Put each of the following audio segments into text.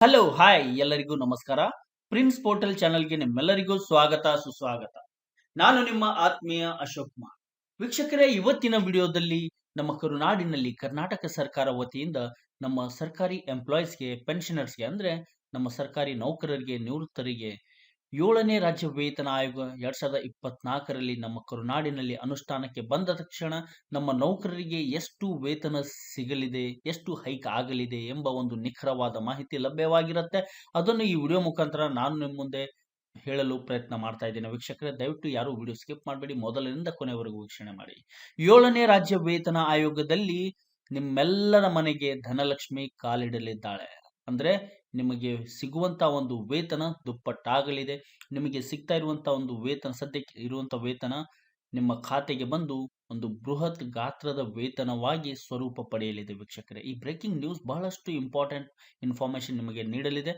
Hello hi ಎಲ್ಲರಿಗೂ ನಮಸ್ಕಾರ. Prince portal ಚಾನೆಲ್ಗೆ ನಿಮ್ಮೆಲ್ಲರಿಗೂ ಸ್ವಾಗತ ಸುಸ್ವಾಗತ. ನಾನು ನಿಮ್ಮ ಆತ್ಮೀಯ ಅಶೋಕ್ ಕುಮಾರ್. ವೀಕ್ಷಕರೇ, ಇವತ್ತಿನ ವಿಡಿಯೋದಲ್ಲಿ ನಮ್ಮ ಕರುನಾಡಿನಲ್ಲಿ ಕರ್ನಾಟಕ ಸರ್ಕಾರ ವತಿಯಿಂದ ನಮ್ಮ ಸರ್ಕಾರಿ ಎಂಪ್ಲಾಯೀಸ್ಗೆ, ಪೆನ್ಷನರ್ಸ್ಗೆ ಅಂದ್ರೆ ನಮ್ಮ ಸರ್ಕಾರಿ ನೌಕರರಿಗೆ, ನಿವೃತ್ತರಿಗೆ 7ನೇ ರಾಜ್ಯ ವೇತನ ಆಯೋಗ 2024ರಲ್ಲಿ ನಮ್ಮ ಕರುನಾಡಿನಲ್ಲಿ ಅನುಷ್ಠಾನಕ್ಕೆ ಬಂದ ತಕ್ಷಣ ನಮ್ಮ ನೌಕರರಿಗೆ ಎಷ್ಟು ವೇತನ ಸಿಗಲಿದೆ, ಎಷ್ಟು ಹೈಕ್ ಆಗಲಿದೆ ಎಂಬ ಒಂದು ನಿಖರವಾದ ಮಾಹಿತಿ ಲಭ್ಯವಾಗಿರುತ್ತೆ. ಅದನ್ನು ಈ ವಿಡಿಯೋ ಮುಖಾಂತರ ನಾನು ನಿಮ್ಮ ಮುಂದೆ ಹೇಳಲು ಪ್ರಯತ್ನ ಮಾಡ್ತಾ ಇದ್ದೇನೆ. ವೀಕ್ಷಕರೇ, ದಯವಿಟ್ಟು ಯಾರು ವಿಡಿಯೋ ಸ್ಕಿಪ್ ಮಾಡಬೇಡಿ, ಮೊದಲಿನಿಂದ ಕೊನೆವರೆಗೂ ವೀಕ್ಷಣೆ ಮಾಡಿ. 7ನೇ ರಾಜ್ಯ ವೇತನ ಆಯೋಗದಲ್ಲಿ ನಿಮ್ಮೆಲ್ಲರ ಮನೆಗೆ ಧನಲಕ್ಷ್ಮಿ ಕಾಲಿಡಲಿದ್ದಾಳೆ. ಅಂದ್ರೆ ನಿಮಗೆ ಸಿಗುವಂತ ಒಂದು ವೇತನ ದುಪ್ಪಟ್ಟಾಗಲಿದೆ. ನಿಮಗೆ ಸಿಗ್ತಾ ಇರುವಂತ ಒಂದು ವೇತನ, ಸದ್ಯಕ್ಕೆ ಇರುವಂತ ವೇತನ ನಿಮ್ಮ ಖಾತೆಗೆ ಬಂದು ಒಂದು ಬೃಹತ್ ಗಾತ್ರದ ವೇತನವಾಗಿ ಸ್ವರೂಪ ಪಡೆಯಲಿದೆ. ವೀಕ್ಷಕರೇ, ಈ ಬ್ರೇಕಿಂಗ್ ನ್ಯೂಸ್ ಬಹಳಷ್ಟು ಇಂಪಾರ್ಟೆಂಟ್ ಇನ್ಫಾರ್ಮೇಶನ್ ನಿಮಗೆ ನೀಡಲಿದೆ.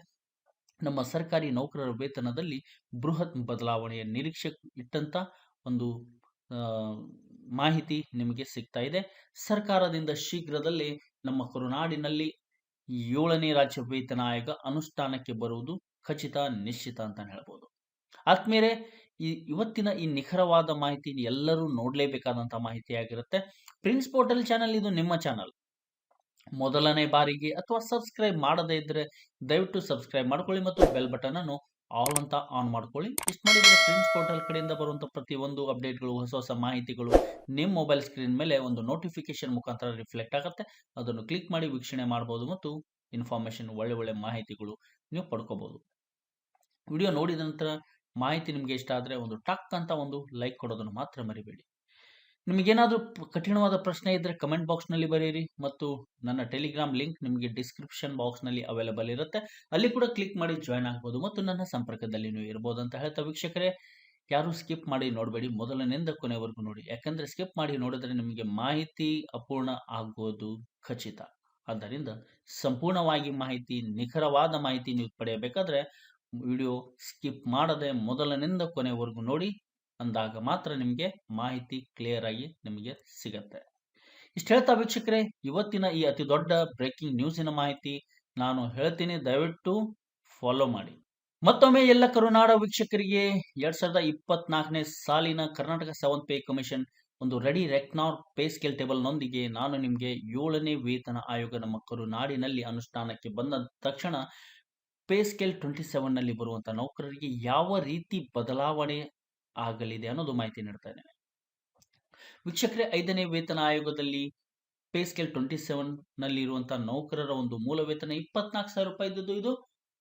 ನಮ್ಮ ಸರ್ಕಾರಿ ನೌಕರರ ವೇತನದಲ್ಲಿ ಬೃಹತ್ ಬದಲಾವಣೆಯ ನಿರೀಕ್ಷೆ ಇಟ್ಟಂತ ಒಂದು ಆ, ಮಾಹಿತಿ ನಿಮಗೆ ಸಿಗ್ತಾ ಇದೆ. ಸರ್ಕಾರದಿಂದ ಶೀಘ್ರದಲ್ಲೇ ನಮ್ಮ ಕರುನಾಡಿನಲ್ಲಿ 7ನೇ ರಾಜ್ಯ ವೇತನ ಆಯೋಗ ಅನುಷ್ಠಾನಕ್ಕೆ ಬರುವುದು ಖಚಿತ, ನಿಶ್ಚಿತ ಅಂತ ಹೇಳ್ಬೋದು. ಆದ್ಮೇಲೆ ಇವತ್ತಿನ ಈ ನಿಖರವಾದ ಮಾಹಿತಿ ಎಲ್ಲರೂ ನೋಡಲೇಬೇಕಾದಂತಹ ಮಾಹಿತಿಯಾಗಿರುತ್ತೆ. ಪ್ರಿನ್ಸ್ ಪೋರ್ಟಲ್ ಚಾನಲ್ ಇದು ನಿಮ್ಮ ಚಾನಲ್. ಮೊದಲನೇ ಬಾರಿಗೆ ಅಥವಾ ಸಬ್ಸ್ಕ್ರೈಬ್ ಮಾಡದೇ ಇದ್ರೆ ದಯವಿಟ್ಟು ಸಬ್ಸ್ಕ್ರೈಬ್ ಮಾಡ್ಕೊಳ್ಳಿ ಮತ್ತು ಬೆಲ್ ಬಟನ್ ಅನ್ನು ಆಲ್ ಅಂತ ಆನ್ ಮಾಡ್ಕೊಳ್ಳಿ. ಇಷ್ಟು ಮಾಡಿದ್ರೆ ಪ್ರಿನ್ಸ್ ಪೋರ್ಟಲ್ ಕಡೆಯಿಂದ ಬರುವಂತ ಪ್ರತಿಯೊಂದು ಅಪ್ಡೇಟ್ಗಳು, ಹೊಸ ಹೊಸ ಮಾಹಿತಿಗಳು ನಿಮ್ಮ ಮೊಬೈಲ್ ಸ್ಕ್ರೀನ್ ಮೇಲೆ ಒಂದು ನೋಟಿಫಿಕೇಶನ್ ಮುಖಾಂತರ ರಿಫ್ಲೆಕ್ಟ್ ಆಗುತ್ತೆ. ಅದನ್ನು ಕ್ಲಿಕ್ ಮಾಡಿ ವೀಕ್ಷಣೆ ಮಾಡಬಹುದು ಮತ್ತು ಇನ್ಫಾರ್ಮೇಶನ್, ಒಳ್ಳೆ ಮಾಹಿತಿಗಳು ನೀವು ಪಡ್ಕೋಬಹುದು. ವಿಡಿಯೋ ನೋಡಿದ ನಂತರ ಮಾಹಿತಿ ನಿಮಗೆ ಇಷ್ಟ ಆದರೆ ಒಂದು ಟಕ್ ಅಂತ ಒಂದು ಲೈಕ್ ಕೊಡೋದನ್ನು ಮಾತ್ರ ಮರಿಬೇಡಿ. ನಿಮಗೇನಾದರೂ ಕಠಿಣವಾದ ಪ್ರಶ್ನೆ ಇದ್ದರೆ ಕಮೆಂಟ್ ಬಾಕ್ಸ್ನಲ್ಲಿ ಬರೆಯಿರಿ ಮತ್ತು ನನ್ನ ಟೆಲಿಗ್ರಾಮ್ ಲಿಂಕ್ ನಿಮಗೆ ಡಿಸ್ಕ್ರಿಪ್ಷನ್ ಬಾಕ್ಸ್ನಲ್ಲಿ ಅವೈಲೇಬಲ್ ಇರುತ್ತೆ. ಅಲ್ಲಿ ಕೂಡ ಕ್ಲಿಕ್ ಮಾಡಿ ಜಾಯ್ನ್ ಆಗ್ಬೋದು ಮತ್ತು ನನ್ನ ಸಂಪರ್ಕದಲ್ಲಿ ನೀವು ಇರ್ಬೋದು ಅಂತ ಹೇಳ್ತಾ, ವೀಕ್ಷಕರೇ ಯಾರು ಸ್ಕಿಪ್ ಮಾಡಿ ನೋಡಬೇಡಿ, ಮೊದಲನಿಂದ ಕೊನೆವರೆಗೂ ನೋಡಿ. ಯಾಕಂದ್ರೆ ಸ್ಕಿಪ್ ಮಾಡಿ ನೋಡಿದ್ರೆ ನಿಮಗೆ ಮಾಹಿತಿ ಅಪೂರ್ಣ ಆಗೋದು ಖಚಿತ. ಆದ್ದರಿಂದ ಸಂಪೂರ್ಣವಾಗಿ ಮಾಹಿತಿ, ನಿಖರವಾದ ಮಾಹಿತಿ ನೀವು ಪಡೆಯಬೇಕಾದ್ರೆ ವಿಡಿಯೋ ಸ್ಕಿಪ್ ಮಾಡದೆ ಮೊದಲನಿಂದ ಕೊನೆವರೆಗೂ ನೋಡಿ. ಅಂದಾಗ ಮಾತ್ರ ನಿಮಗೆ ಮಾಹಿತಿ ಕ್ಲಿಯರ್ ಆಗಿ ನಿಮಗೆ ಸಿಗತ್ತೆ. ಇಷ್ಟು ಹೇಳ್ತಾ ವೀಕ್ಷಕರೇ, ಇವತ್ತಿನ ಈ ಅತಿ ದೊಡ್ಡ ಬ್ರೇಕಿಂಗ್ ನ್ಯೂಸಿನ ಮಾಹಿತಿ ನಾನು ಹೇಳ್ತೀನಿ, ದಯವಿಟ್ಟು ಫಾಲೋ ಮಾಡಿ. ಮತ್ತೊಮ್ಮೆ ಎಲ್ಲ ಕರುನಾಡ ವೀಕ್ಷಕರಿಗೆ 2024ನೇ ಸಾಲಿನ ಕರ್ನಾಟಕ 7th ಪೇ ಕಮಿಷನ್ ಒಂದು ರೆಡಿ ರೆಕ್ನಾರ್ ಪೇ ಸ್ಕೇಲ್ ಟೇಬಲ್ ನೊಂದಿಗೆ ನಾನು ನಿಮಗೆ 7ನೇ ವೇತನ ಆಯೋಗ ನಮ್ಮ ಕರುನಾಡಿನಲ್ಲಿ ಅನುಷ್ಠಾನಕ್ಕೆ ಬಂದ ತಕ್ಷಣ ಪೇ ಸ್ಕೇಲ್ 27 ನಲ್ಲಿ ಬರುವಂತಹ ನೌಕರರಿಗೆ ಯಾವ ರೀತಿ ಬದಲಾವಣೆ ಆಗಲಿದೆ ಅನ್ನೋದು ಮಾಹಿತಿ ನೀಡ್ತಾ ಇದ್ದೇನೆ. ವೀಕ್ಷಕರೇ, 5ನೇ ವೇತನ ಆಯೋಗದಲ್ಲಿ ಪೇ ಸ್ಕೇಲ್ 27 ನಲ್ಲಿ ಇರುವಂತಹ ನೌಕರರ ಒಂದು ಮೂಲ ವೇತನ 24,000 ರೂಪಾಯಿ ಇದ್ದದ್ದು ಇದು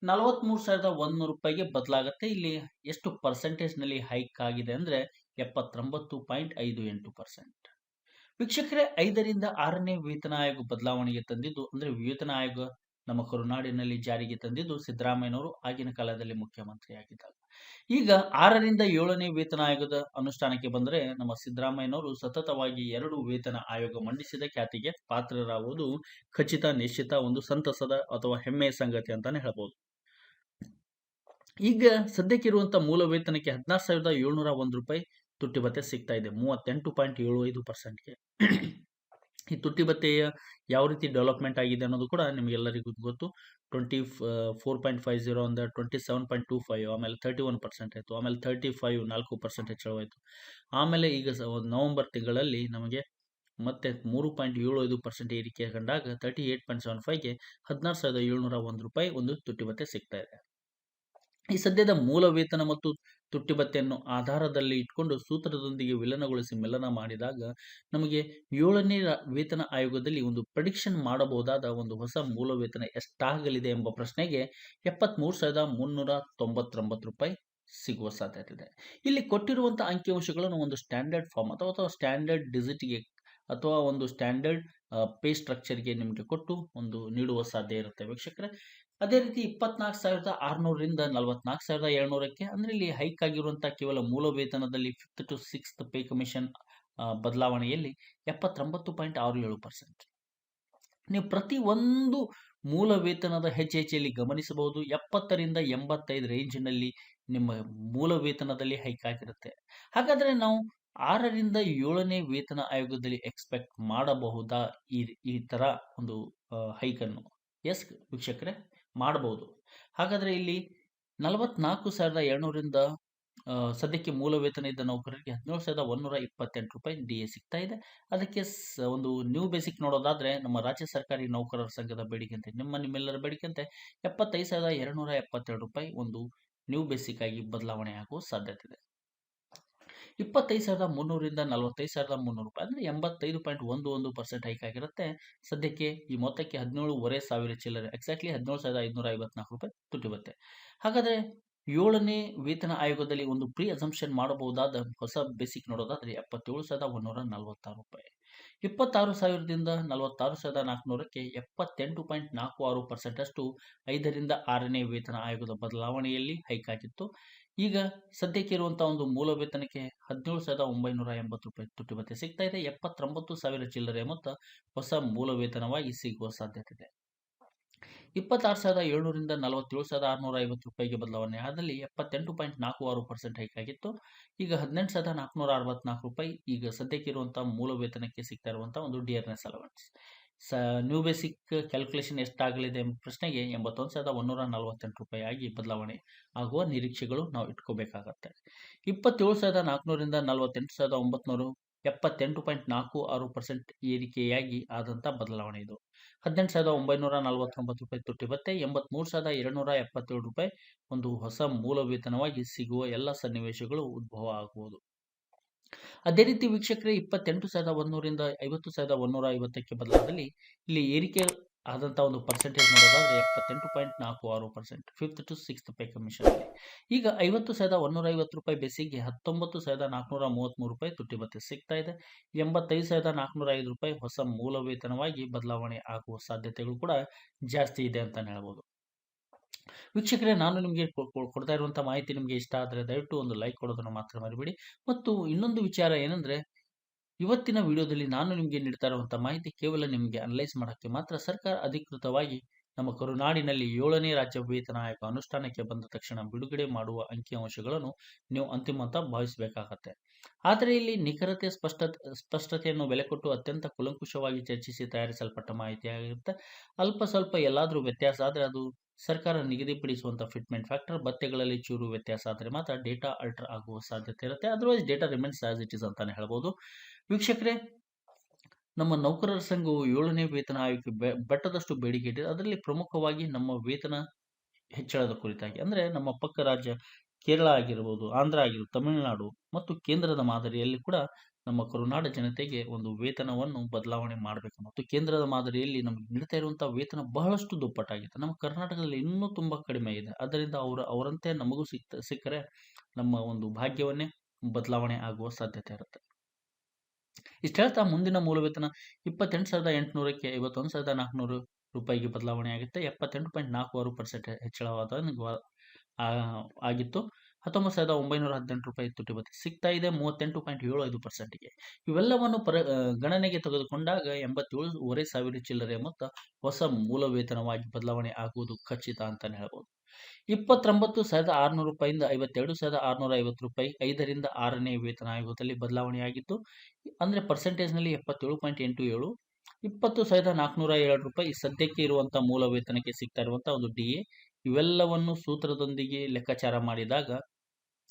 43,100 ರೂಪಾಯಿಗೆ ಬದಲಾಗುತ್ತೆ. ಇಲ್ಲಿ ಎಷ್ಟು ಪರ್ಸೆಂಟೇಜ್ ನಲ್ಲಿ ಹೈಕ್ ಆಗಿದೆ ಅಂದ್ರೆ 79.58%. ವೀಕ್ಷಕರೇ, 5ರಿಂದ 6ನೇ ವೇತನ ಆಯೋಗ ಬದಲಾವಣೆಗೆ ತಂದಿದ್ದು, ಅಂದ್ರೆ ವೇತನ ಆಯೋಗ ನಮ್ಮ ಕರುನಾಡಿನಲ್ಲಿ ಜಾರಿಗೆ ತಂದಿದ್ದು ಸಿದ್ದರಾಮಯ್ಯನವರು ಆಗಿನ ಕಾಲದಲ್ಲಿ ಮುಖ್ಯಮಂತ್ರಿ ಆಗಿದ್ದಾಗ. ಈಗ 6ರಿಂದ 7ನೇ ವೇತನ ಆಯೋಗದ ಅನುಷ್ಠಾನಕ್ಕೆ ಬಂದರೆ ನಮ್ಮ ಸಿದ್ದರಾಮಯ್ಯನವರು ಸತತವಾಗಿ 2 ವೇತನ ಆಯೋಗ ಮಂಡಿಸಿದ ಖ್ಯಾತಿಗೆ ಪಾತ್ರರಾಗುವುದು ಖಚಿತ, ನಿಶ್ಚಿತ, ಒಂದು ಸಂತಸದ ಅಥವಾ ಹೆಮ್ಮೆಯ ಸಂಗತಿ ಅಂತಾನೆ ಹೇಳ್ಬೋದು. ಈಗ ಸದ್ಯಕ್ಕಿರುವಂತಹ ಮೂಲ ವೇತನಕ್ಕೆ 16,701 ರೂಪಾಯಿ ತುಟ್ಟಿ ಭತ್ಯೆ ಸಿಗ್ತಾ ಇದೆ 38.75%ಗೆ. ಈ ತುಟ್ಟಿ ಭತ್ಯೆಯ ಯಾವ ರೀತಿ ಡೆವಲಪ್ಮೆಂಟ್ ಆಗಿದೆ ಅನ್ನೋದು ಕೂಡ ನಿಮಗೆಲ್ಲರಿಗೂ ಗೊತ್ತು. 24.50 ಅಂದ್ರೆ 27.25, ಆಮೇಲೆ 31% ಆಯಿತು, ಆಮೇಲೆ 35 4% ಹೆಚ್ಚಳವಾಯಿತು. ಆಮೇಲೆ ಈಗ ನವೆಂಬರ್ ತಿಂಗಳಲ್ಲಿ ನಮಗೆ ಮತ್ತೆ 3.75% ಏರಿಕೆ ಕಂಡಾಗ 38.75ಗೆ 16,701 ರೂಪಾಯಿ ಒಂದು ತುಟ್ಟಿ ಭತ್ಯೆ ಸಿಗ್ತಾ ಇದೆ. ಈ ಸದ್ಯದ ಮೂಲ ವೇತನ ಮತ್ತು ತುಟ್ಟಿ ಭತ್ಯೆಯನ್ನು ಆಧಾರದಲ್ಲಿ ಇಟ್ಕೊಂಡು ಸೂತ್ರದೊಂದಿಗೆ ವಿಲನಗೊಳಿಸಿ ಮೆಲನ ಮಾಡಿದಾಗ ನಮಗೆ 7ನೇ ವೇತನ ಆಯೋಗದಲ್ಲಿ ಒಂದು ಪ್ರೆಡಿಕ್ಷನ್ ಮಾಡಬಹುದಾದ ಒಂದು ಹೊಸ ಮೂಲ ವೇತನ ಎಷ್ಟಾಗಲಿದೆ ಎಂಬ ಪ್ರಶ್ನೆಗೆ 73,399 ರೂಪಾಯಿ ಸಿಗುವ ಸಾಧ್ಯತೆ ಇದೆ. ಇಲ್ಲಿ ಕೊಟ್ಟಿರುವಂತಹ ಅಂಕಿಅಂಶಗಳನ್ನು ಒಂದು ಸ್ಟ್ಯಾಂಡರ್ಡ್ ಫಾರ್ಮ್ ಅಥವಾ ಸ್ಟ್ಯಾಂಡರ್ಡ್ ಡಿಜಿಟ್ಗೆ ಅಥವಾ ಒಂದು ಸ್ಟ್ಯಾಂಡರ್ಡ್ ಪೇ ಸ್ಟ್ರಕ್ಚರ್ಗೆ ನಿಮಗೆ ಕೊಟ್ಟು ಒಂದು ನೀಡುವ ಸಾಧ್ಯ ಇರುತ್ತೆ ವೀಕ್ಷಕರೇ. ಅದೇ ರೀತಿ 24,600ರಿಂದ 44,700ಕ್ಕೆ ಅಂದ್ರೆ ಇಲ್ಲಿ ಹೈಕ್ ಆಗಿರುವಂತಹ ಕೇವಲ ಮೂಲ ವೇತನದಲ್ಲಿ 5th to 6th pay commission ಬದಲಾವಣೆಯಲ್ಲಿ 79.67%. ನೀವು ಪ್ರತಿ ಒಂದು ಮೂಲ ವೇತನದ ಹೆಚ್ಚೆಚ್ಚಲ್ಲಿ ಗಮನಿಸಬಹುದು 70ರಿಂದ 85 ರೇಂಜ್ನಲ್ಲಿ ನಿಮ್ಮ ಮೂಲ ವೇತನದಲ್ಲಿ ಹೈಕ್ ಆಗಿರುತ್ತೆ. ಹಾಗಾದ್ರೆ ನಾವು 6ರಿಂದ 7ನೇ ವೇತನ ಆಯೋಗದಲ್ಲಿ ಎಕ್ಸ್ಪೆಕ್ಟ್ ಮಾಡಬಹುದಾ ಈ ತರ ಒಂದು ಹೈಕ್ ಅನ್ನು? ಎಸ್ ವೀಕ್ಷಕರೇ, ಮಾಡಬಹುದು. ಹಾಗಾದ್ರೆ ಇಲ್ಲಿ 44,700ರಿಂದ ಸದ್ಯಕ್ಕೆ ಮೂಲ ವೇತನ ಇದ್ದ ನೌಕರರಿಗೆ 17,128 ರೂಪಾಯಿ ಡಿಎ ಸಿಗ್ತಾ ಇದೆ. ಅದಕ್ಕೆ ಒಂದು ನ್ಯೂ ಬೇಸಿಕ್ ನೋಡೋದಾದ್ರೆ ನಮ್ಮ ರಾಜ್ಯ ಸರ್ಕಾರಿ ನೌಕರರ ಸಂಘದ ಬೇಡಿಕೆಯಂತೆ ನಿಮ್ಮೆಲ್ಲರ ಬೇಡಿಕೆಯಂತೆ 75,272 ರೂಪಾಯಿ ಒಂದು ನ್ಯೂ ಬೇಸಿಕ್ ಆಗಿ ಬದಲಾವಣೆ ಆಗುವ ಸಾಧ್ಯತೆ ಇದೆ. 25,300ರಿಂದ 45,300 ರೂಪಾಯಿ ಅಂದರೆ 85.11% ಹೈಕ್ ಆಗಿರುತ್ತೆ. ಸದ್ಯಕ್ಕೆ ಈ ಮೊತ್ತಕ್ಕೆ 17,500 ಚಿಲ್ಲರೆ ಎಕ್ಸಾಕ್ಟ್ಲಿ 17,554 ರೂಪಾಯಿ ತುಟಿ ಬರುತ್ತೆ. ಹಾಗಾದರೆ 7ನೇ ವೇತನ ಆಯೋಗದಲ್ಲಿ ಒಂದು ಪ್ರೀ ಅಸಂಪ್ಷನ್ ಮಾಡಬಹುದಾದ ಹೊಸ ಬೇಸಿಕ್ ನೋಡೋದಾದ್ರೆ 77,146 ರೂಪಾಯಿ. 26,000ದಿಂದ 46,400ಕ್ಕೆ 78.46% ಅಷ್ಟು 5ರಿಂದ 6ನೇ ವೇತನ ಆಯೋಗದ ಬದಲಾವಣೆಯಲ್ಲಿ ಹೈಕ್ ಆಗಿತ್ತು. ಈಗ ಸದ್ಯಕ್ಕೆ ಇರುವಂತಹ ಒಂದು ಮೂಲ ವೇತನಕ್ಕೆ 17,980 ರೂಪಾಯಿ ತುಟಿ ಭತ್ಯೆ ಸಿಗ್ತಾ ಇದೆ. 79,000 ಚಿಲ್ಲರೆ ಮೊತ್ತ ಹೊಸ ಮೂಲ ವೇತನವಾಗಿ ಸಿಗುವ ಸಾಧ್ಯತೆ ಇದೆ. 26,700ರಿಂದ 47,650 ರೂಪಾಯಿಗೆ ಬದಲಾವಣೆ ಆದಲ್ಲಿ 78.46% ಹೈಕ್ ಆಗಿತ್ತು. ಈಗ 18,464 ರೂಪಾಯಿ ಈಗ ಸದ್ಯಕ್ಕೆ ಇರುವಂತಹ ಮೂಲ ವೇತನಕ್ಕೆ ಸಿಗ್ತಾ ಇರುವಂತಹ ಒಂದು dearness allowance. New basic calculation ಎಷ್ಟಾಗಲಿದೆ ಎಂಬ ಪ್ರಶ್ನೆಗೆ 81,148 ರೂಪಾಯಿ ಆಗಿ ಬದಲಾವಣೆ ಆಗುವ ನಿರೀಕ್ಷೆಗಳು ನಾವು ಇಟ್ಕೋಬೇಕಾಗತ್ತೆ. 27,400ರಿಂದ 48,900 78.46% ಏರಿಕೆಯಾಗಿ ಆದಂಥ ಬದಲಾವಣೆ ಇದು. 18,949 ರೂಪಾಯಿ ತುಟಿ ಭತ್ಯೆ 83,277 ರೂಪಾಯಿ ಒಂದು ಹೊಸ ಮೂಲ ವೇತನವಾಗಿ ಸಿಗುವ ಎಲ್ಲ ಸನ್ನಿವೇಶಗಳು ಉದ್ಭವ ಆಗಬಹುದು. ಅದೇ ರೀತಿ ವೀಕ್ಷಕರೇ 28,100ರಿಂದ 50,150ಕ್ಕೆ ಬದಲಾದಲ್ಲಿ ಇಲ್ಲಿ ಏರಿಕೆ ಆದಂಥ ಒಂದು ಪರ್ಸೆಂಟೇಜ್ ನೋಡೋದಾದ್ರೆ 78.46% 5th to 6th pay commission ಅಲ್ಲಿ. ಈಗ 50,150 ರೂಪಾಯಿ ಬೇಸಿಗೆ 19,433 ರೂಪಾಯಿ ತುಟಿ ಭತ್ಯೆ ಸಿಗ್ತಾ ಇದೆ. 85,405 ರೂಪಾಯಿ ಹೊಸ ಮೂಲ ವೇತನವಾಗಿ ಬದಲಾವಣೆ ಆಗುವ ಸಾಧ್ಯತೆಗಳು ಕೂಡ ಜಾಸ್ತಿ ಇದೆ ಅಂತ ಹೇಳ್ಬೋದು. ವೀಕ್ಷಕರೇ, ನಾನು ನಿಮಗೆ ಕೊಡ್ತಾ ಇರುವಂಥ ಮಾಹಿತಿ ನಿಮಗೆ ಇಷ್ಟ ಆದರೆ ದಯವಿಟ್ಟು ಒಂದು ಲೈಕ್ ಕೊಡೋದನ್ನು ಮಾತ್ರ ಮರಿಬೇಡಿ. ಮತ್ತು ಇನ್ನೊಂದು ವಿಚಾರ ಏನಂದ್ರೆ, ಇವತ್ತಿನ ವಿಡಿಯೋದಲ್ಲಿ ನಾನು ನಿಮಗೆ ನೀಡ್ತಾ ಇರುವಂಥ ಮಾಹಿತಿ ಕೇವಲ ನಿಮಗೆ ಅನಲೈಸ್ ಮಾಡೋಕ್ಕೆ ಮಾತ್ರ. ಸರ್ಕಾರ ಅಧಿಕೃತವಾಗಿ ನಮ್ಮ ಕರುನಾಡಿನಲ್ಲಿ 7ನೇ ರಾಜ್ಯ ವೇತನ ಆಯೋಗ ಅನುಷ್ಠಾನಕ್ಕೆ ಬಂದ ತಕ್ಷಣ ಬಿಡುಗಡೆ ಮಾಡುವ ಅಂಕಿಅಂಶಗಳನ್ನು ನೀವು ಅಂತಿಮ ಅಂತ ಭಾವಿಸಬೇಕಾಗತ್ತೆ. ಆದರೆ ಇಲ್ಲಿ ನಿಖರತೆ ಸ್ಪಷ್ಟತೆಯನ್ನು ಬೆಲೆ ಕೊಟ್ಟು ಅತ್ಯಂತ ಕುಲಂಕುಷವಾಗಿ ಚರ್ಚಿಸಿ ತಯಾರಿಸಲ್ಪಟ್ಟ ಮಾಹಿತಿಯಾಗಿರುತ್ತೆ. ಅಲ್ಪ ಸ್ವಲ್ಪ ಎಲ್ಲಾದರೂ ವ್ಯತ್ಯಾಸ ಆದರೆ ಅದು ಸರ್ಕಾರ ನಿಗದಿಪಡಿಸುವಂಥ ಫಿಟ್ಮೆಂಟ್ ಫ್ಯಾಕ್ಟರ್ ಭತ್ಯೆಗಳಲ್ಲಿ ಚೂರು ವ್ಯತ್ಯಾಸ ಆದರೆ ಮಾತ್ರ ಡೇಟಾ ಅಲ್ಟರ್ ಆಗುವ ಸಾಧ್ಯತೆ ಇರುತ್ತೆ. Otherwise data remains as it is ಅಂತಾನೆ ಹೇಳ್ಬೋದು. ವೀಕ್ಷಕರೇ, ನಮ್ಮ ನೌಕರರ ಸಂಘವು 7ನೇ ವೇತನ ಆಯೋಗಕ್ಕೆ ಬೆಟ್ಟದಷ್ಟು ಬೇಡಿಕೆ ಇಟ್ಟಿದೆ. ಅದರಲ್ಲಿ ಪ್ರಮುಖವಾಗಿ ನಮ್ಮ ವೇತನ ಹೆಚ್ಚಳದ ಕುರಿತಾಗಿ ಅಂದರೆ ನಮ್ಮ ಪಕ್ಕ ರಾಜ್ಯ ಕೇರಳ ಆಗಿರ್ಬೋದು, ಆಂಧ್ರ ಆಗಿರ್ಬೋದು, ತಮಿಳುನಾಡು ಮತ್ತು ಕೇಂದ್ರದ ಮಾದರಿಯಲ್ಲಿ ಕೂಡ ನಮ್ಮ ಕರುನಾಡ ಜನತೆಗೆ ಒಂದು ವೇತನವನ್ನು ಬದಲಾವಣೆ ಮಾಡಬೇಕು. ಮತ್ತು ಕೇಂದ್ರದ ಮಾದರಿಯಲ್ಲಿ ನಮಗೆ ನೀಡ್ತಾ ಇರುವಂತಹ ವೇತನ ಬಹಳಷ್ಟು ದುಪ್ಪಟ್ಟಾಗಿದೆ. ನಮ್ಮ ಕರ್ನಾಟಕದಲ್ಲಿ ಇನ್ನೂ ತುಂಬಾ ಕಡಿಮೆ ಇದೆ. ಆದ್ದರಿಂದ ಅವರಂತೆ ನಮಗೂ ಸಿಕ್ಕರೆ ನಮ್ಮ ಒಂದು ಭಾಗ್ಯವನ್ನೇ ಬದಲಾವಣೆ ಆಗುವ ಸಾಧ್ಯತೆ ಇರುತ್ತೆ. ಇಷ್ಟು ಹೇಳ್ತಾ ಮುಂದಿನ ಮೂಲ ವೇತನ 28,800ಕ್ಕೆ 51,400 ರೂಪಾಯಿಗೆ ಬದಲಾವಣೆ ಆಗುತ್ತೆ. 78.46% ಹೆಚ್ಚಳವಾದ ಆಗಿತ್ತು. 19,918 ರೂಪಾಯಿ ತುಟಿ ಭತ್ಯೆ ಸಿಗ್ತಾ ಇದೆ 38.75%ಗೆ. ಇವೆಲ್ಲವನ್ನು ಗಣನೆಗೆ ತೆಗೆದುಕೊಂಡಾಗ 87,500 ಚಿಲ್ಲರೆ ಮೊತ್ತ ಹೊಸ ಮೂಲ ವೇತನವಾಗಿ ಬದಲಾವಣೆ ಆಗುವುದು ಖಚಿತ ಅಂತಾನೆ ಹೇಳ್ಬೋದು. 29,600 ರೂಪಾಯಿಂದ 52,650 ರೂಪಾಯಿ 5ರಿಂದ 6ನೇ ವೇತನ ಆಯೋಗದಲ್ಲಿ ಬದಲಾವಣೆಯಾಗಿತ್ತು. ಅಂದರೆ ಪರ್ಸೆಂಟೇಜ್ನಲ್ಲಿ 77.87. 20,407 ರೂಪಾಯಿ ಸದ್ಯಕ್ಕೆ ಇರುವಂತಹ ಮೂಲ ವೇತನಕ್ಕೆ ಸಿಗ್ತಾ ಇರುವಂತಹ ಒಂದು ಡಿಎ. ಇವೆಲ್ಲವನ್ನು ಸೂತ್ರದೊಂದಿಗೆ ಲೆಕ್ಕಾಚಾರ ಮಾಡಿದಾಗ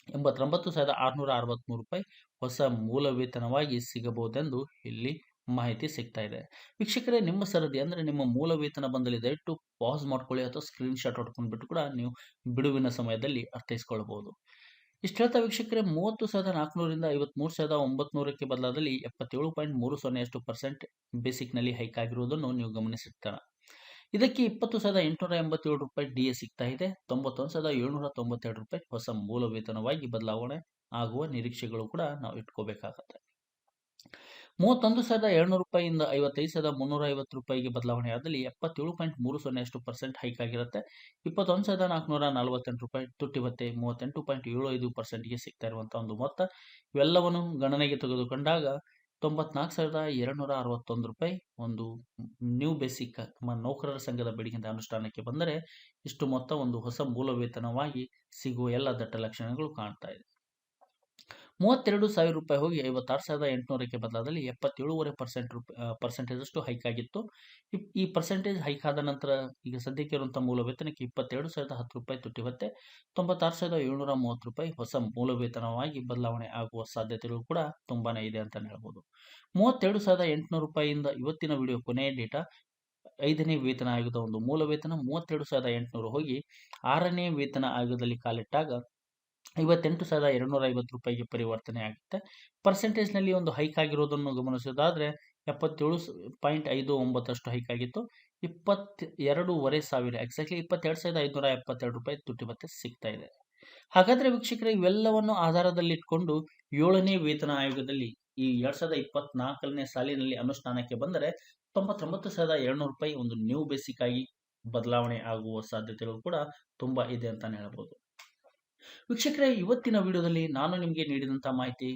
89,663 ರೂಪಾಯಿ ಹೊಸ ಮೂಲ ವೇತನವಾಗಿ ಸಿಗಬಹುದೆಂದು ಇಲ್ಲಿ ಮಾಹಿತಿ ಸಿಗ್ತಾ ಇದೆ. ವೀಕ್ಷಕರೇ, ನಿಮ್ಮ ಸರದಿ ಅಂದರೆ ನಿಮ್ಮ ಮೂಲ ವೇತನ ಬಂದಲ್ಲಿ ದಯವಿಟ್ಟು ಪಾಸ್ ಮಾಡ್ಕೊಳ್ಳಿ ಅಥವಾ ಸ್ಕ್ರೀನ್ ಶಾಟ್ ಹೊಡ್ಕೊಂಡ್ಬಿಟ್ಟು ಕೂಡ ನೀವು ಬಿಡುವಿನ ಸಮಯದಲ್ಲಿ ಅರ್ಥೈಸ್ಕೊಳ್ಬಹುದು. ಇಷ್ಟು ಹೇಳ್ತಾ ವೀಕ್ಷಕರೇ, 30,400ರಿಂದ 53,900ಕ್ಕೆ ಬದಲಾದಲ್ಲಿ 77.30% ಬೇಸಿಕ್ನಲ್ಲಿ ಹೈಕ್ ಆಗಿರುವುದನ್ನು ನೀವು ಗಮನಿಸಿರ್ತಾರ. ಇದಕ್ಕೆ 20,887 ರೂಪಾಯಿ ಡಿಎ ಸಿಗ್ತಾ ಇದೆ. 91,792 ರೂಪಾಯಿ ಹೊಸ ಮೂಲ ವೇತನವಾಗಿ ಬದಲಾವಣೆ ಆಗುವ ನಿರೀಕ್ಷೆಗಳು ಕೂಡ ನಾವು ಇಟ್ಕೋಬೇಕಾಗತ್ತೆ. 31,700 ರೂಪಾಯಿಯಿಂದ 55,350 ರೂಪಾಯಿಗೆ ಬದಲಾವಣೆ ಆದಲ್ಲಿ 77.30% ಹೈಕ್ ಆಗಿರುತ್ತೆ. 21,448 ರೂಪಾಯಿ ತುಟ್ಟಿ ಭತ್ಯೆ 38.75%ಗೆ ಸಿಗ್ತಾ ಇರುವಂತಹ ಒಂದು ಮೊತ್ತ. ಇವೆಲ್ಲವನ್ನು ಗಣನೆಗೆ ತೆಗೆದುಕೊಂಡಾಗ 94,261 ರೂಪಾಯಿ ಒಂದು ನ್ಯೂ ಬೇಸಿಕ್ ನಮ್ಮ ನೌಕರರ ಸಂಘದ ಬೇಡಿಕೆಯಿಂದ ಅನುಷ್ಠಾನಕ್ಕೆ ಬಂದರೆ ಇಷ್ಟು ಮೊತ್ತ ಒಂದು ಹೊಸ ಮೂಲ ವೇತನವಾಗಿ ಸಿಗುವ ಎಲ್ಲ ದಟ್ಟ ಲಕ್ಷಣಗಳು ಕಾಣ್ತಾ ಇದೆ. 32,000 ಹೋಗಿ 56,800ಕ್ಕೆ ಬದಲಾದಲ್ಲಿ 77.5% ಪರ್ಸೆಂಟೇಜಷ್ಟು ಹೈಕ್ ಆಗಿತ್ತು. ಈ ಪರ್ಸೆಂಟೇಜ್ ಹೈಕ್ ಆದ ನಂತರ ಈಗ ಸದ್ಯಕ್ಕೆ ಇರುವಂತಹ ಮೂಲ ವೇತನಕ್ಕೆ 22,010 ತುಟ್ಟಿ ಭತ್ಯೆ, 96,730 ಹೊಸ ಮೂಲ ವೇತನವಾಗಿ ಬದಲಾವಣೆ ಆಗುವ ಸಾಧ್ಯತೆಗಳು ಕೂಡ ತುಂಬಾನೇ ಇದೆ ಅಂತಾನೆ ಹೇಳ್ಬೋದು. 32,800 ಇವತ್ತಿನ ವಿಡಿಯೋ ಕೊನೆಯ ಡೇಟಾ 5ನೇ ವೇತನ ಆಯೋಗದ ಒಂದು ಮೂಲ ವೇತನ 32,800 ಹೋಗಿ 6ನೇ ವೇತನ ಆಯೋಗದಲ್ಲಿ ಕಾಲಿಟ್ಟಾಗ 58,250 ಪರಿವರ್ತನೆ ಆಗುತ್ತೆ. ಪರ್ಸೆಂಟೇಜ್ನಲ್ಲಿ ಒಂದು ಹೈಕ್ ಆಗಿರೋದನ್ನು ಗಮನಿಸೋದಾದ್ರೆ 77.59 ಹೈಕ್ ಆಗಿತ್ತು. 22,500 ಎಕ್ಸಾಕ್ಟ್ಲಿ 22,572 ತುಟ್ಟಿ ಭತ್ಯೆ ಸಿಗ್ತಾ ಇದೆ. ಹಾಗಾದ್ರೆ ವೀಕ್ಷಕರೇ, ಇವೆಲ್ಲವನ್ನು ಆಧಾರದಲ್ಲಿಟ್ಕೊಂಡು 7ನೇ ವೇತನ ಆಯೋಗದಲ್ಲಿ ಈ 2024ನೇ ಸಾಲಿನಲ್ಲಿ ಅನುಷ್ಠಾನಕ್ಕೆ ಬಂದರೆ 99,200 ಒಂದು ನ್ಯೂ ಬೇಸಿಕ್ ಆಗಿ ಬದಲಾವಣೆ ಆಗುವ ಸಾಧ್ಯತೆಗಳು ಕೂಡ ತುಂಬಾ ಇದೆ ಅಂತಾನೆ ಹೇಳ್ಬೋದು. ವೀಕ್ಷಕರೇ, ಇವತ್ತಿನ ವಿಡಿಯೋದಲ್ಲಿ ನಾನು ನಿಮಗೆ ನೀಡಿದಂತಹ ಮಾಹಿತಿ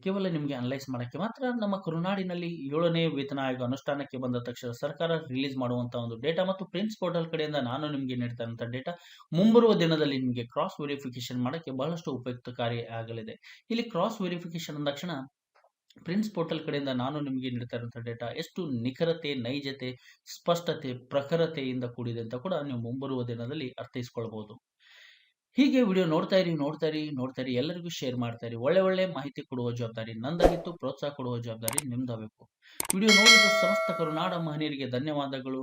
ಕೇವಲ ನಿಮಗೆ ಅನಲೈಸ್ ಮಾಡಕ್ಕೆ ಮಾತ್ರ. ನಮ್ಮ ಕರುನಾಡಿನಲ್ಲಿ 7ನೇ ವೇತನ ಆಯೋಗ ಅನುಷ್ಠಾನಕ್ಕೆ ಬಂದ ತಕ್ಷಣ ಸರ್ಕಾರ ರಿಲೀಸ್ ಮಾಡುವಂತಹ ಒಂದು ಡೇಟಾ ಮತ್ತು ಪ್ರಿನ್ಸ್ ಪೋರ್ಟಲ್ ಕಡೆಯಿಂದ ನಾನು ನಿಮಗೆ ನೀಡ್ತಾ ಇರುವಂತಹ ಡೇಟಾ ಮುಂಬರುವ ದಿನದಲ್ಲಿ ನಿಮಗೆ ಕ್ರಾಸ್ ವೆರಿಫಿಕೇಶನ್ ಮಾಡಕ್ಕೆ ಬಹಳಷ್ಟು ಉಪಯುಕ್ತಕಾರಿ ಆಗಲಿದೆ. ಇಲ್ಲಿ ಕ್ರಾಸ್ ವೆರಿಫಿಕೇಶನ್ ಅಂದ ತಕ್ಷಣ ಪ್ರಿನ್ಸ್ ಪೋರ್ಟಲ್ ಕಡೆಯಿಂದ ನಾನು ನಿಮಗೆ ನೀಡ್ತಾ ಇರುವಂತಹ ಡೇಟಾ ಎಷ್ಟು ನಿಖರತೆ, ನೈಜತೆ, ಸ್ಪಷ್ಟತೆ, ಪ್ರಖರತೆಯಿಂದ ಕೂಡಿದೆ ಅಂತ ಕೂಡ ನೀವು ಮುಂಬರುವ ದಿನದಲ್ಲಿ ಅರ್ಥೈಸಿಕೊಳ್ಳಬಹುದು. ಹೀಗೆ ವಿಡಿಯೋ ನೋಡ್ತಾ ಇರಿ, ಎಲ್ಲರಿಗೂ ಶೇರ್ ಮಾಡ್ತಾ ಇರಿ. ಒಳ್ಳೆ ಮಾಹಿತಿ ಕೊಡುವ ಜವಾಬ್ದಾರಿ ನಂದಾಗಿತ್ತು, ಪ್ರೋತ್ಸಾಹ ಕೊಡುವ ಜವಾಬ್ದಾರಿ ನಿಮ್ದಾಗಬೇಕು. ವಿಡಿಯೋ ನೋಡಿದ ಸಮಸ್ತ ಕರುನಾಡ ಮಹನೀಯರಿಗೆ ಧನ್ಯವಾದಗಳು.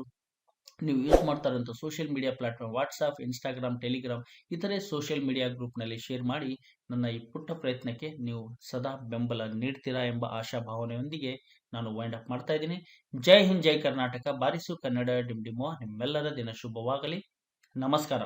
ನೀವು ಯೂಸ್ ಮಾಡ್ತಾ ಇರುವಂತಹ social media platform WhatsApp, Instagram, Telegram ಇತರೆ ಸೋಷಿಯಲ್ ಮೀಡಿಯಾ ಗ್ರೂಪ್ನಲ್ಲಿ ಶೇರ್ ಮಾಡಿ ನನ್ನ ಈ ಪುಟ್ಟ ಪ್ರಯತ್ನಕ್ಕೆ ನೀವು ಸದಾ ಬೆಂಬಲ ನೀಡ್ತೀರಾ ಎಂಬ ಆಶಾಭಾವನೆಯೊಂದಿಗೆ ನಾನು ವೈಂಡ್ ಅಪ್ ಮಾಡ್ತಾ ಇದ್ದೀನಿ. ಜೈ ಹಿಂದ್, ಜೈ ಕರ್ನಾಟಕ, ಬಾರಿಸು ಕನ್ನಡ ಡಿಂಡಿಮೋ. ನಿಮ್ಮೆಲ್ಲರ ದಿನ ಶುಭವಾಗಲಿ. ನಮಸ್ಕಾರ.